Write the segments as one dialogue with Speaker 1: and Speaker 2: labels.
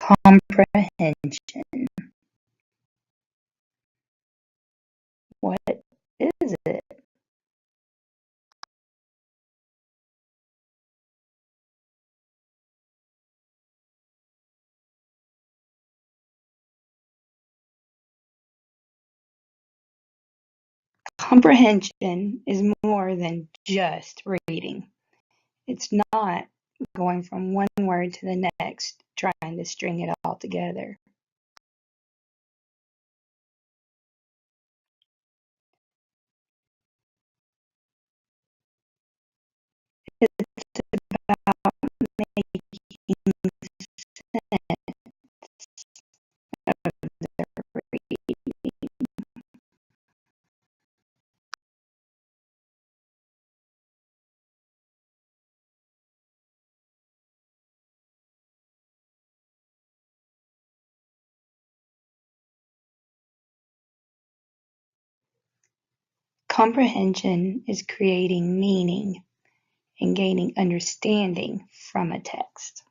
Speaker 1: Comprehension. What is it? Comprehension is more than just reading. It's not going from one word to the next, trying to string it all together. It's about making sense of the reading. Comprehension is creating meaning and gaining understanding from a text.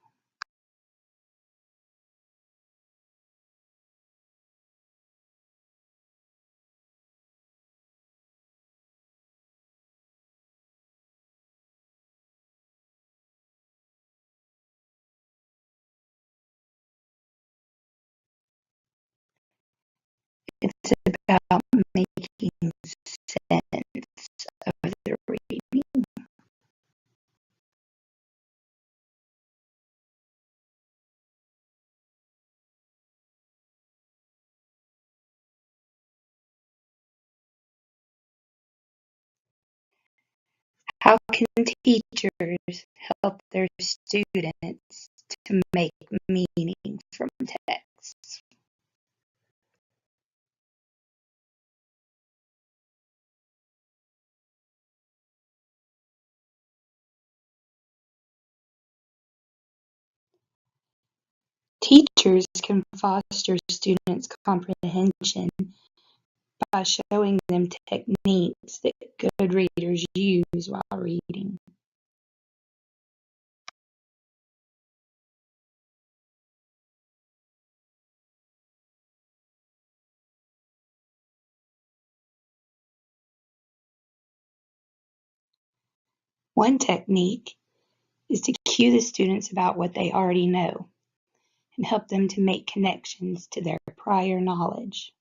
Speaker 1: It's about making sense of the reading. How can teachers help their students to make meaning from texts? Teachers can foster students' comprehension by showing them techniques that good readers use while reading. One technique is to cue the students about what they already know and help them to make connections to their prior knowledge.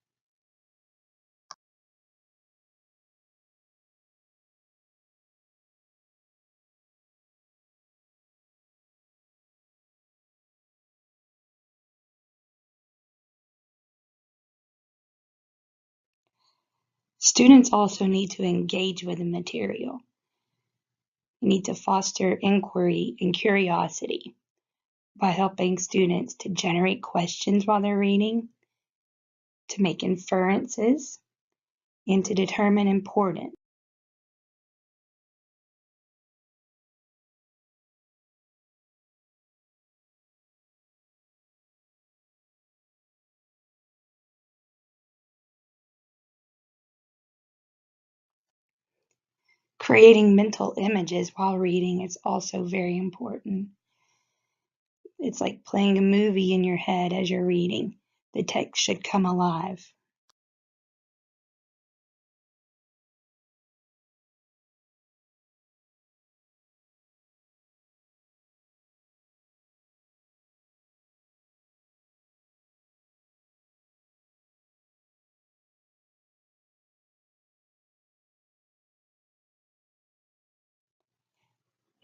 Speaker 1: Students also need to engage with the material. You need to foster inquiry and curiosity by helping students to generate questions while they're reading, to make inferences, and to determine importance. Creating mental images while reading is also very important. It's like playing a movie in your head as you're reading. The text should come alive.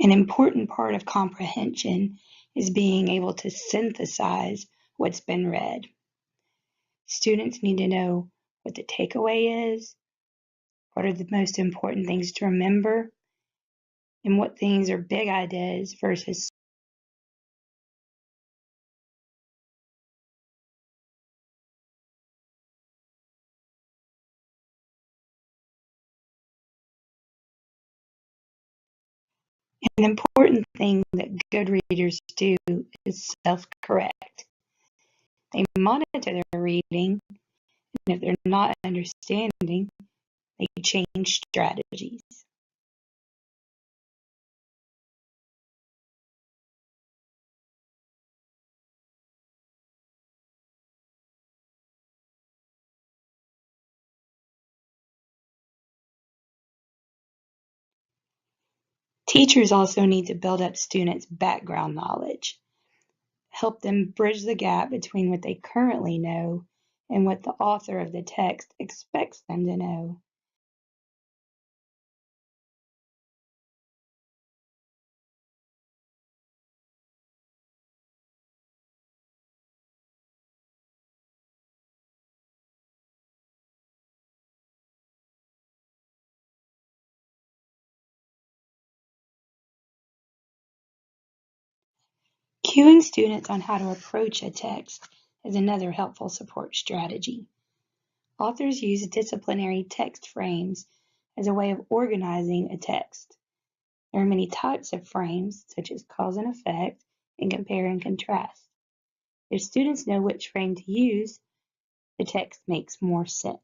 Speaker 1: An important part of comprehension is being able to synthesize what's been read. Students need to know what the takeaway is, what are the most important things to remember, and what things are big ideas versus an important thing that good readers do is self-correct. They monitor their reading, and if they're not understanding, they change strategies. Teachers also need to build up students' background knowledge, help them bridge the gap between what they currently know and what the author of the text expects them to know. Cueing students on how to approach a text is another helpful support strategy. Authors use disciplinary text frames as a way of organizing a text. There are many types of frames, such as cause and effect, and compare and contrast. If students know which frame to use, the text makes more sense.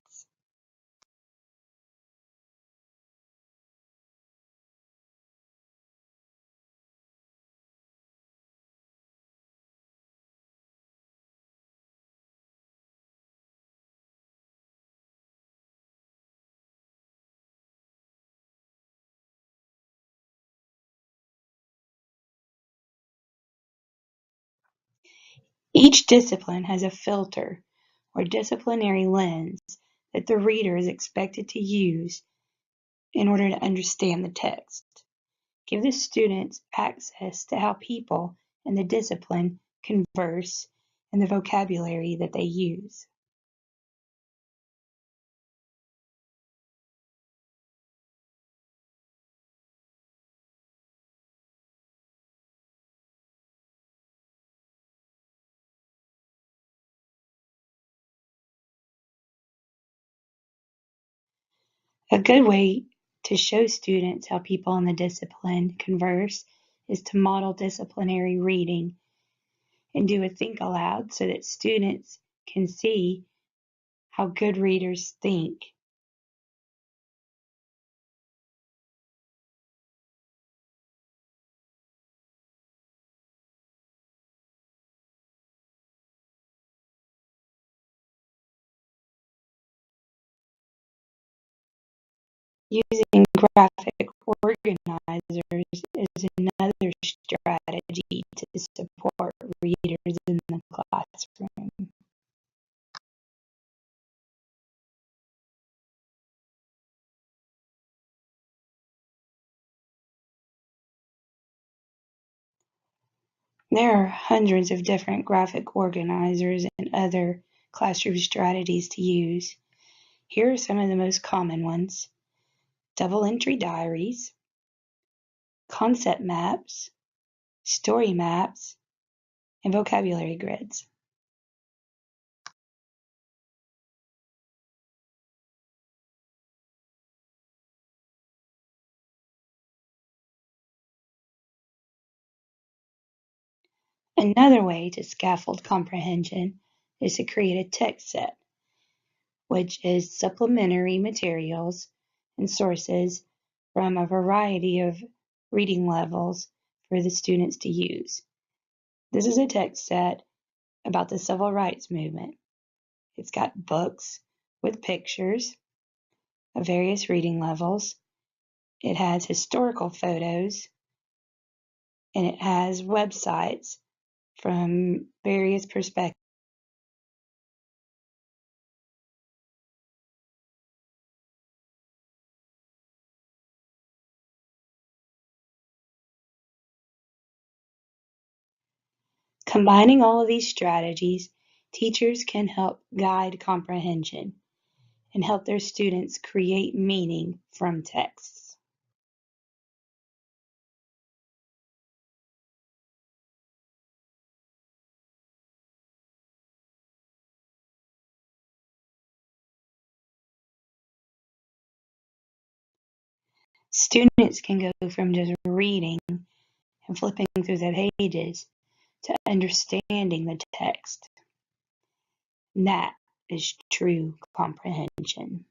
Speaker 1: Each discipline has a filter or disciplinary lens that the reader is expected to use in order to understand the text. Give the students access to how people in the discipline converse and the vocabulary that they use. A good way to show students how people in the discipline converse is to model disciplinary reading and do a think aloud so that students can see how good readers think. Using graphic organizers is another strategy to support readers in the classroom. There are hundreds of different graphic organizers and other classroom strategies to use. Here are some of the most common ones: double entry diaries, concept maps, story maps, and vocabulary grids. Another way to scaffold comprehension is to create a text set, which is supplementary materials and sources from a variety of reading levels for the students to use. This is a text set about the civil rights movement. It's got books with pictures of various reading levels. It has historical photos, and it has websites from various perspectives. Combining all of these strategies, teachers can help guide comprehension and help their students create meaning from texts. Students can go from just reading and flipping through the pages to understanding the text. And that is true comprehension.